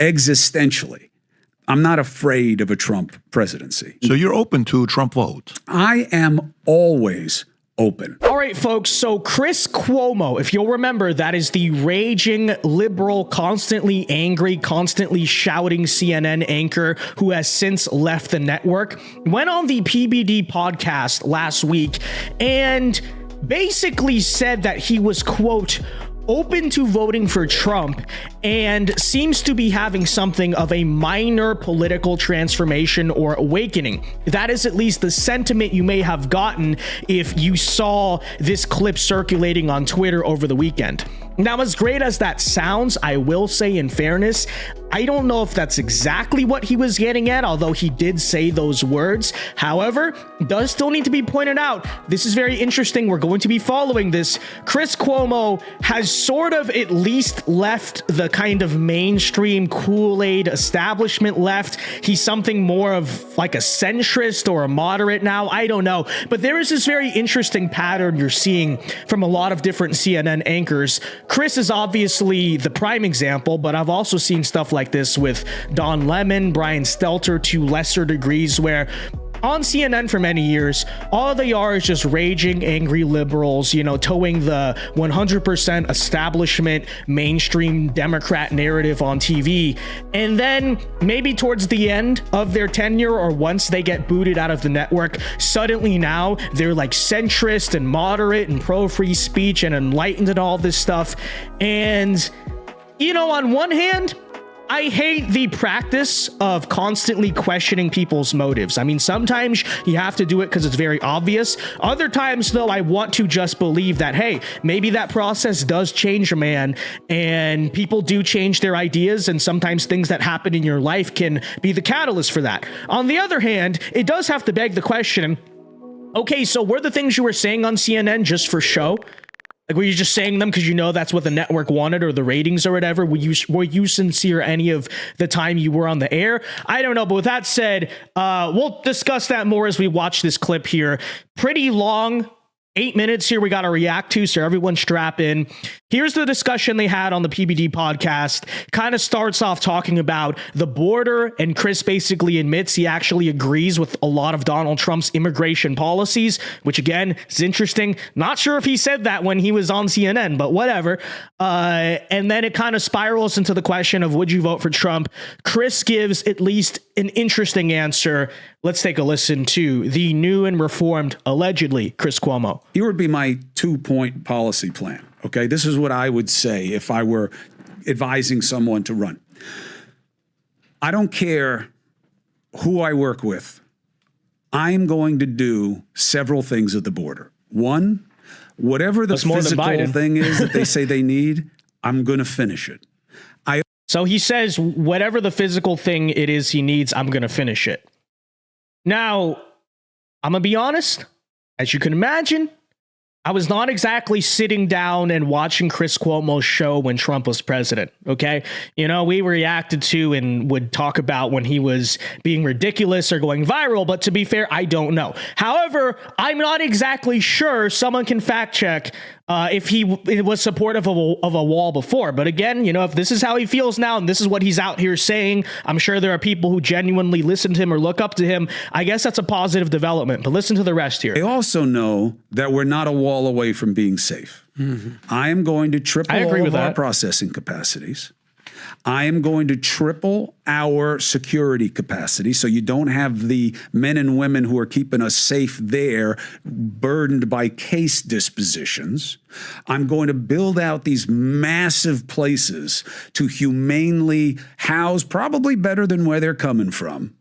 existentially, I'm not afraid of a Trump presidency. So you're open to Trump vote? I am always open. All right, folks. So Chris Cuomo, if you'll remember, that is the raging liberal, constantly angry, constantly shouting CNN anchor who has since left the network, went on the PBD podcast last week and basically said that he was, quote, open to voting for Trump and seems to be having something of a minor political transformation or awakening. That is at least the sentiment you may have gotten if you saw this clip circulating on Twitter over the weekend. Now, as great as that sounds, I will say in fairness, I don't know if that's exactly what he was getting at, although he did say those words. However, does still need to be pointed out. This is very interesting. We're going to be following this. Chris Cuomo has sort of at least left the kind of mainstream Kool-Aid establishment left. He's something more of like a centrist or a moderate now. I don't know. But there is this very interesting pattern you're seeing from a lot of different CNN anchors. Chris is obviously the prime example, but I've also seen stuff like this with Don Lemon, Brian Stelter to lesser degrees, where on CNN for many years, all they are is just raging, angry liberals, you know, towing the 100% establishment, mainstream Democrat narrative on TV. And then maybe towards the end of their tenure or once they get booted out of the network, suddenly now they're like centrist and moderate and pro-free speech and enlightened and all this stuff. And, you know, on one hand, I hate the practice of constantly questioning people's motives. I mean, sometimes you have to do it because it's very obvious. Other times, though, I want to just believe that, hey, maybe that process does change a man and people do change their ideas. And sometimes things that happen in your life can be the catalyst for that. On the other hand, it does have to beg the question, okay, so were the things you were saying on CNN just for show? Like, were you just saying them because you know that's what the network wanted or the ratings or whatever? Were you sincere any of the time you were on the air? I don't know. But with that said, we'll discuss that more as we watch this clip here. Pretty long. 8 minutes here we got to react to, so everyone strap in. Here's the discussion they had on the PBD podcast. Kind of starts off talking about the border, and Chris basically admits he actually agrees with a lot of Donald Trump's immigration policies, which again is interesting. Not sure if he said that when he was on CNN, but whatever. And then it kind of spirals into the question of would you vote for Trump? Chris gives at least an interesting answer. Let's take a listen to the new and reformed, allegedly, Chris Cuomo. Here would be my 2-point policy plan. Okay, this is what I would say if I were advising someone to run. I don't care who I work with. I'm going to do several things at the border. One, whatever the physical thing is that they say they need, I'm going to finish it. So he says whatever the physical thing it is he needs, I'm going to finish it. Now, I'm going to be honest, as you can imagine, I was not exactly sitting down and watching Chris Cuomo's show when Trump was president, okay? You know, we reacted to and would talk about when he was being ridiculous or going viral, but to be fair, I don't know. However, I'm not exactly sure, someone can fact check if he was supportive of a wall before. But again, you know, if this is how he feels now and this is what he's out here saying, I'm sure there are people who genuinely listen to him or look up to him. I guess that's a positive development, but listen to the rest here. They also know that we're not a wall away from being safe. Mm-hmm. I am going to triple all of our processing capacities. I am going to triple our security capacity so you don't have the men and women who are keeping us safe there burdened by case dispositions. I'm going to build out these massive places to humanely house, probably better than where they're coming from.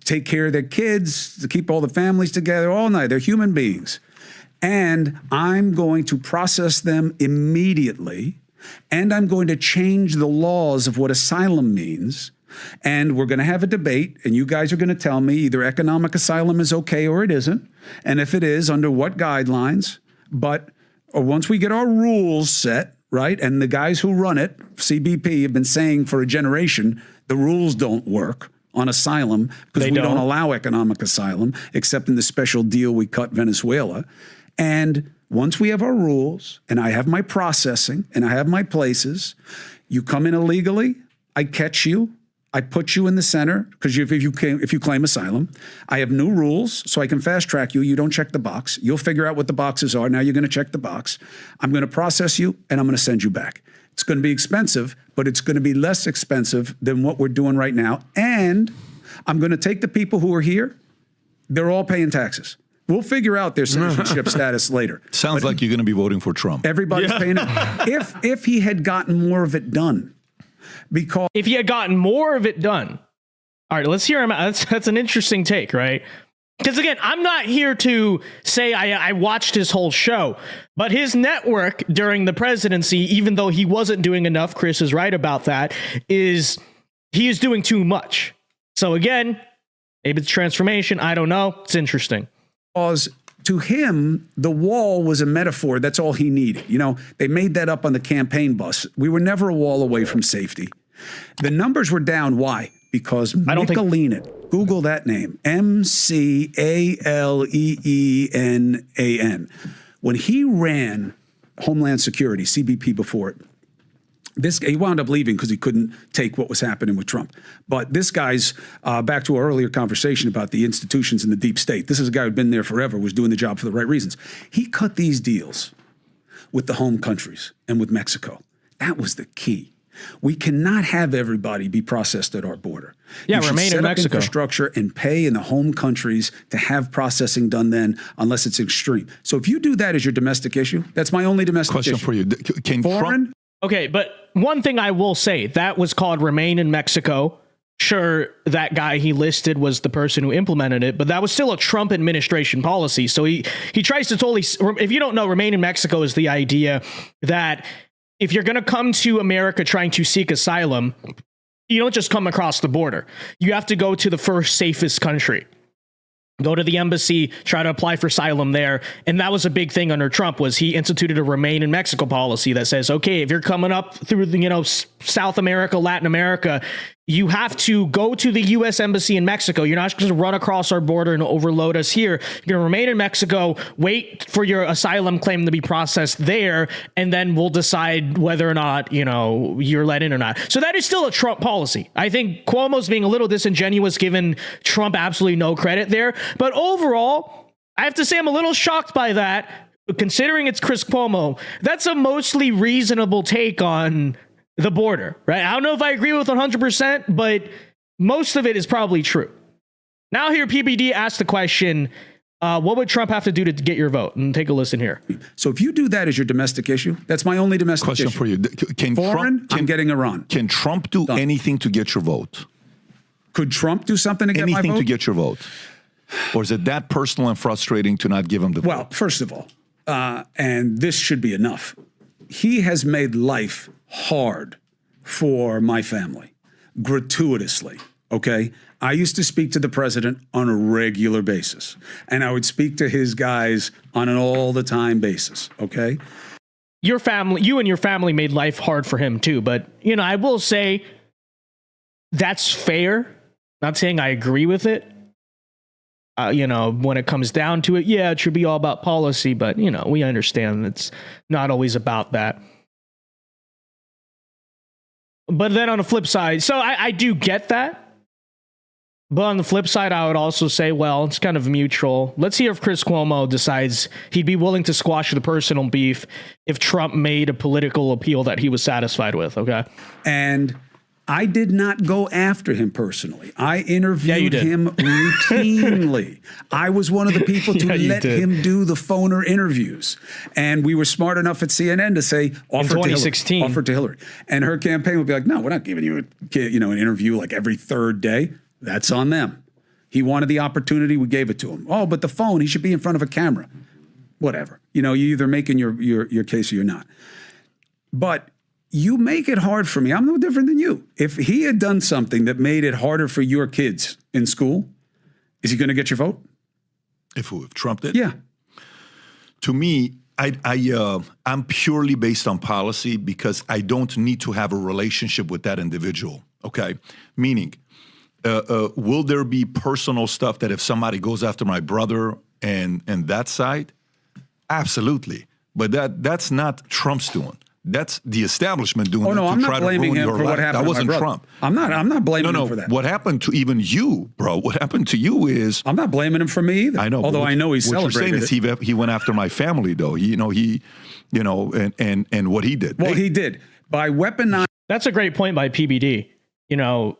Take care of their kids, to keep all the families together all night. They're human beings. And I'm going to process them immediately. And I'm going to change the laws of what asylum means. And we're going to have a debate, and you guys are going to tell me either economic asylum is okay or it isn't. And if it is, under what guidelines. But once we get our rules set, right, and the guys who run it, CBP, have been saying for a generation, the rules don't work on asylum because we don't allow economic asylum, except in the special deal we cut Venezuela. And once we have our rules and I have my processing and I have my places, you come in illegally, I catch you. I put you in the center because if you claim asylum, I have new rules so I can fast track you. You don't check the box. You'll figure out what the boxes are. Now you're going to check the box. I'm going to process you and I'm going to send you back. It's going to be expensive, but it's going to be less expensive than what we're doing right now. And I'm going to take the people who are here. They're all paying taxes. We'll figure out their citizenship status later. Sounds like you're going to be voting for Trump. Everybody's paying it. If he had gotten more of it done, because if he had gotten more of it done. All right, let's hear him out. That's an interesting take, right? Because again, I'm not here to say I watched his whole show, but his network during the presidency, even though he wasn't doing enough, Chris is right about that, he is doing too much. So again, maybe it's transformation. I don't know. It's interesting. Because to him, the wall was a metaphor. That's all he needed. You know, they made that up on the campaign bus. We were never a wall away from safety. The numbers were down. Why? Because Michellean, Google that name, Mcaleenan. When he ran Homeland Security, CBP before it, he wound up leaving because he couldn't take what was happening with Trump. But this guy's, back to our earlier conversation about the institutions in the deep state. This is a guy who'd been there forever, was doing the job for the right reasons. He cut these deals with the home countries and with Mexico. That was the key. We cannot have everybody be processed at our border. Yeah, you should remain set in up Mexico. Infrastructure and pay in the home countries to have processing done then, unless it's extreme. So if you do that as your domestic issue, that's my only domestic Question issue. for you. Can Foreign? Trump, Okay, but one thing I will say, that was called Remain in Mexico. Sure, that guy he listed was the person who implemented it, but that was still a Trump administration policy. So he tries to totally, if you don't know, Remain in Mexico is the idea that if you're going to come to America trying to seek asylum, you don't just come across the border. You have to go to the first safest country. Go to the embassy, try to apply for asylum there. And that was a big thing under Trump, was he instituted a Remain in Mexico policy that says, okay, if you're coming up through the, South America, Latin America, you have to go to the U.S. Embassy in Mexico. You're not just going to run across our border and overload us here. You're going to remain in Mexico, wait for your asylum claim to be processed there, and then we'll decide whether or not, you're let in or not. So that is still a Trump policy. I think Cuomo's being a little disingenuous, giving Trump absolutely no credit there. But overall, I have to say I'm a little shocked by that, considering it's Chris Cuomo. That's a mostly reasonable take on the border, right? I don't know if I agree with 100%, but most of it is probably true. Now here, PBD asked the question, what would Trump have to do to get your vote? And take a listen here. So if you do that as your domestic issue, that's my only domestic question issue. for you. Can Foreign, Trump, I'm getting Iran. Can Trump do anything to get your vote? Could Trump do something to get my vote? Anything to get your vote? Or is it that personal and frustrating to not give him the vote? Well, first of all, and this should be enough, he has made life hard for my family, gratuitously, okay? I used to speak to the president on a regular basis, and I would speak to his guys on an all-the-time basis, okay? You and your family made life hard for him too, but, I will say that's fair. Not saying I agree with it. When it comes down to it, yeah, it should be all about policy, but, we understand it's not always about that. But then on the flip side, so I do get that. But on the flip side, I would also say, well, it's kind of mutual. Let's see if Chris Cuomo decides he'd be willing to squash the personal beef if Trump made a political appeal that he was satisfied with, okay? And I did not go after him personally. I interviewed him routinely. I was one of the people to let him do the phoner interviews. And we were smart enough at CNN to say, offer to Hillary. And her campaign would be like, no, we're not giving you an interview like every third day. That's on them. He wanted the opportunity, we gave it to him. Oh, but the phone, he should be in front of a camera. Whatever. You're either making your case or you're not. But you make it hard for me. I'm no different than you. If he had done something that made it harder for your kids in school, is he going to get your vote? If Trump did? Yeah. To me, I'm purely based on policy because I don't need to have a relationship with that individual, okay? Meaning, will there be personal stuff that if somebody goes after my brother and that side? Absolutely. But that's not Trump's doing. That's the establishment doing Oh it no, to I'm try not to blaming ruin him your for what life. happened. That to my wasn't brother. Trump. I'm not blaming No, him for that. what happened to even you, bro? What happened to you is I'm not blaming him for me either. I know. Although I know he what you're celebrated saying it. is he went after my family, though. And what he did. Well, he did by weaponizing. That's a great point by PBD. You know,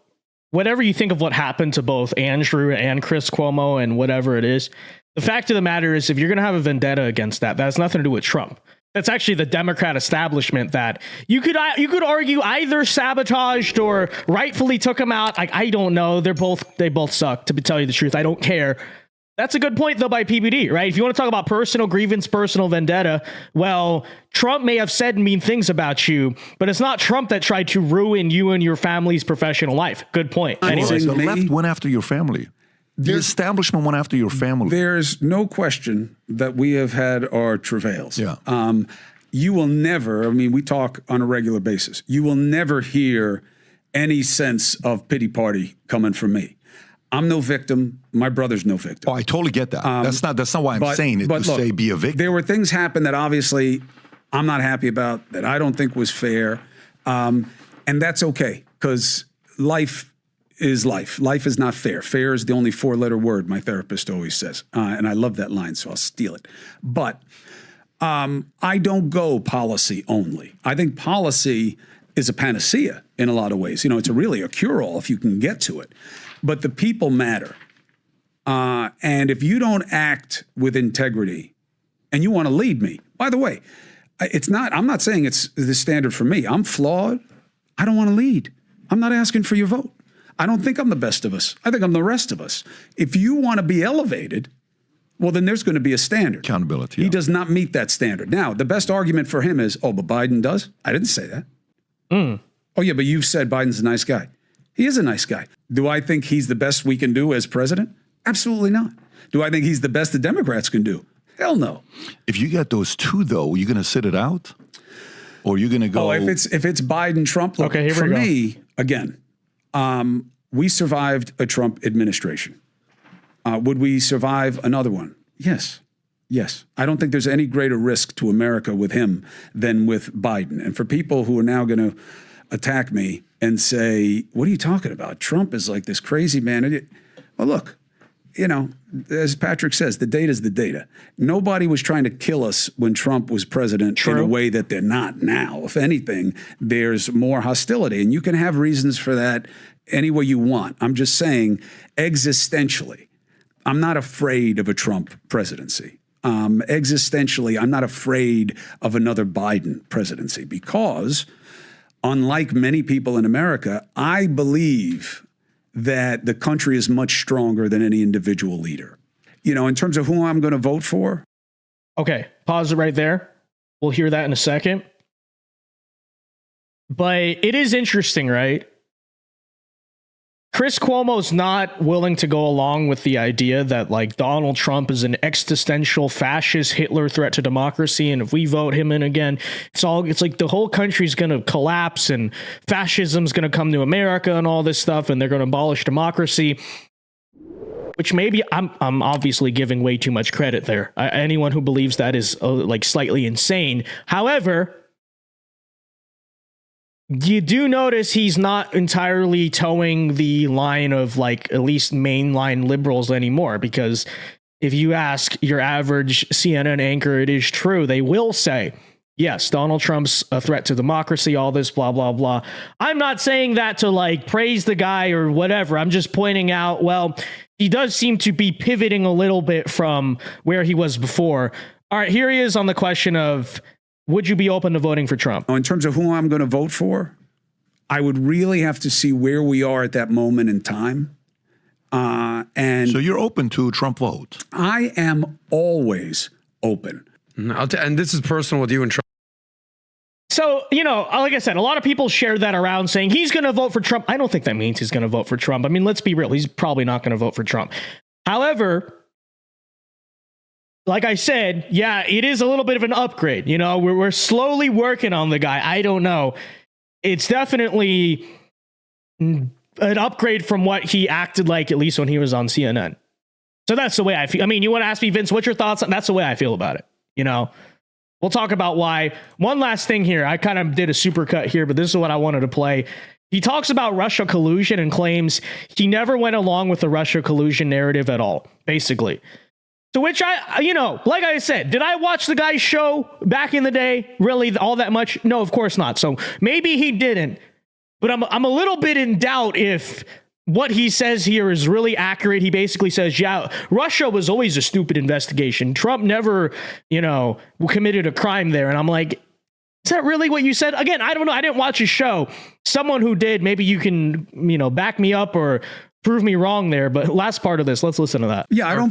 whatever you think of what happened to both Andrew and Chris Cuomo and whatever it is, the fact of the matter is if you're going to have a vendetta against that, that has nothing to do with Trump. That's actually the Democrat establishment that you could argue either sabotaged or rightfully took him out. Like, I don't know. They both suck, to tell you the truth. I don't care. That's a good point, though, by PBD, right? If you want to talk about personal grievance, personal vendetta, well, Trump may have said mean things about you, but it's not Trump that tried to ruin you and your family's professional life. Good point. Anyways, The left went after your family. The establishment went after your family. There's no question that we have had our travails. Yeah. You will never, I mean, we talk on a regular basis. You will never hear any sense of pity party coming from me. I'm no victim. My brother's no victim. Oh, I totally get that. That's not why I'm saying it, to look, say be a victim. There were things happen that obviously I'm not happy about, that I don't think was fair. And that's okay, because life is life. Life is not fair. Fair is the only four-letter word, my therapist always says. And I love that line, so I'll steal it. But I don't go policy only. I think policy is a panacea in a lot of ways. You know, it's really a cure-all if you can get to it. But the people matter. And if you don't act with integrity and you want to lead me, by the way, I'm not saying it's the standard for me. I'm flawed. I don't want to lead. I'm not asking for your vote. I don't think I'm the best of us. I think I'm the rest of us. If you want to be elevated, well, then there's going to be a standard. Accountability. He Yeah. does not meet that standard. Now, the best argument for him is, oh, but Biden does? I didn't say that. Oh, yeah, but you've said Biden's a nice guy. He is a nice guy. Do I think he's the best we can do as president? Absolutely not. Do I think he's the best the Democrats can do? Hell no. If you get those two, though, you're going to sit it out? Or you're going to go... Oh, if it's Biden, Trump, look, okay, here for we go. me, again, we survived a Trump administration. Would we survive another one? Yes. Yes. I don't think there's any greater risk to America with him than with Biden. And for people who are now going to attack me and say, what are you talking about? Trump is like this crazy man. Well, look, you know, as Patrick says, the data is the data. Nobody was trying to kill us when Trump was president in a way that they're not now. If anything, there's more hostility. And you can have reasons for that any way you want. I'm just saying, existentially, I'm not afraid of a Trump presidency. Existentially, I'm not afraid of another Biden presidency because, unlike many people in America, I believe that the country is much stronger than any individual leader. You know, in terms of who I'm going to vote for. Okay, pause it right there. We'll hear that in a second. But it is interesting, right? Chris Cuomo's not willing to go along with the idea that like Donald Trump is an existential fascist Hitler threat to democracy. And if we vote him in again, it's like the whole country's going to collapse and fascism's going to come to America and all this stuff. And they're going to abolish democracy, which maybe I'm obviously giving way too much credit there. Anyone who believes that is like slightly insane. However, you do notice he's not entirely towing the line of like at least mainline liberals anymore, because if you ask your average CNN anchor, it is true. They will say, yes, Donald Trump's a threat to democracy, all this, blah, blah, blah. I'm not saying that to like praise the guy or whatever. I'm just pointing out, well, he does seem to be pivoting a little bit from where he was before. All right, here he is on the question of, would you be open to voting for Trump? In terms of who I'm going to vote for, I would really have to see where we are at that moment in time. And so you're open to Trump vote? I am always open. And this is personal with you and Trump. So, you know, like I said, a lot of people share that around saying he's going to vote for Trump. I don't think that means he's going to vote for Trump. I mean, let's be real. He's probably not going to vote for Trump. However, like I said, yeah, it is a little bit of an upgrade. You know, we're slowly working on the guy. I don't know. It's definitely an upgrade from what he acted like, at least when he was on CNN. So that's the way I feel. I mean, you want to ask me, Vince, what's your thoughts? That's the way I feel about it. You know, We'll talk about why. One last thing here. I kind of did a supercut here, but this is what I wanted to play. He talks about Russia collusion and claims he never went along with the Russia collusion narrative at all, basically. To which like I said, did I watch the guy's show back in the day? Really all that much? No, of course not. So maybe he didn't, but I'm a little bit in doubt if what he says here is really accurate. He basically says, yeah, Russia was always a stupid investigation. Trump never, committed a crime there. And I'm like, is that really what you said? Again, I don't know. I didn't watch his show. Someone who did, maybe you can, back me up or prove me wrong there. But last part of this, let's listen to that. Yeah, I don't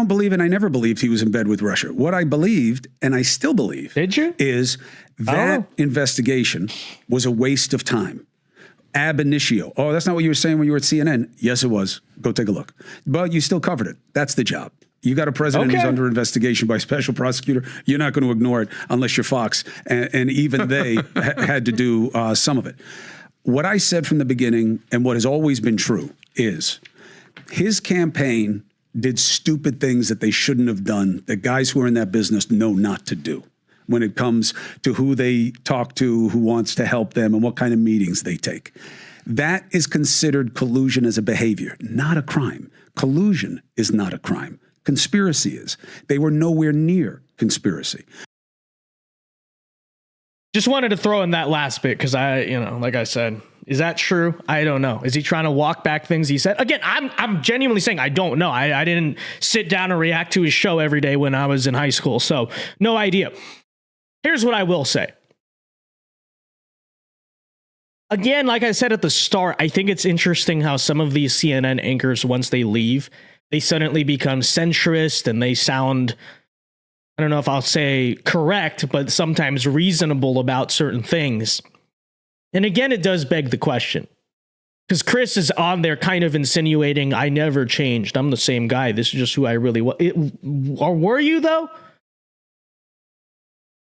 believe, and I never believed he was in bed with Russia. What I believed, and I still believe, is that investigation was a waste of time. Ab initio. Oh, that's not what you were saying when you were at CNN. Yes, it was. Go take a look. But you still covered it. That's the job. You got a president who's under investigation by a special prosecutor. You're not going to ignore it unless you're Fox. And even they had to do some of it. What I said from the beginning, and what has always been true, is his campaign did stupid things that they shouldn't have done, that guys who are in that business know not to do when it comes to who they talk to, who wants to help them, and what kind of meetings they take. That is considered collusion as a behavior, not a crime. Collusion is not a crime. Conspiracy is. They were nowhere near conspiracy. Just wanted to throw in that last bit because like I said, is that true? I don't know. Is he trying to walk back things he said? Again, I'm genuinely saying I don't know. I didn't sit down and react to his show every day when I was in high school, so no idea. Here's what I will say. Again, like I said at the start, I think it's interesting how some of these CNN anchors, once they leave, they suddenly become centrist and they sound, I don't know if I'll say correct, but sometimes reasonable about certain things. And again, it does beg the question. Because Chris is on there kind of insinuating, I never changed. I'm the same guy. This is just who I really was. Or were you, though?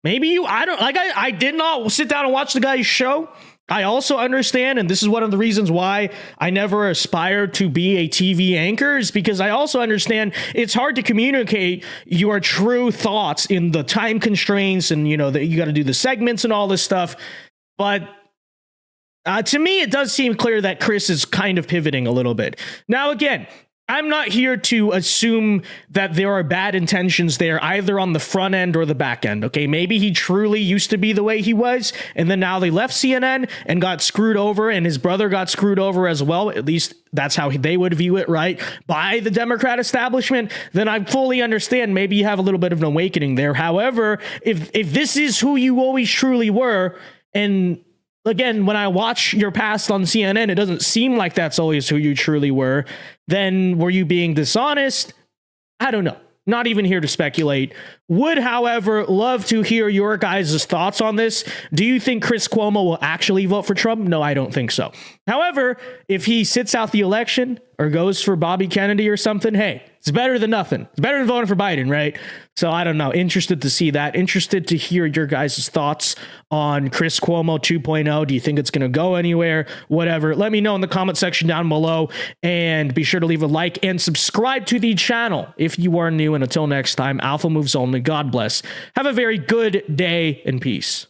Maybe you, I did not sit down and watch the guy's show. I also understand, and this is one of the reasons why I never aspired to be a TV anchor, is because I also understand it's hard to communicate your true thoughts in the time constraints and, that you got to do the segments and all this stuff. But to me, it does seem clear that Chris is kind of pivoting a little bit. Now, again, I'm not here to assume that there are bad intentions there, either on the front end or the back end, okay? Maybe he truly used to be the way he was, and then now they left CNN and got screwed over, and his brother got screwed over as well. At least that's how they would view it, right? By the Democrat establishment. Then I fully understand maybe you have a little bit of an awakening there. However, if this is who you always truly were, and again, when I watch your past on CNN, it doesn't seem like that's always who you truly were. Then were you being dishonest? I don't know. Not even here to speculate. Would, however, love to hear your guys' thoughts on this. Do you think Chris Cuomo will actually vote for Trump? No, I don't think so. However, if he sits out the election or goes for Bobby Kennedy or something, hey, it's better than nothing. It's better than voting for Biden, right? So I don't know. Interested to see that. Interested to hear your guys' thoughts on Chris Cuomo 2.0. Do you think it's going to go anywhere? Whatever. Let me know in the comment section down below. And be sure to leave a like and subscribe to the channel if you are new. And until next time, Alpha Moves Only. God bless. Have a very good day and peace.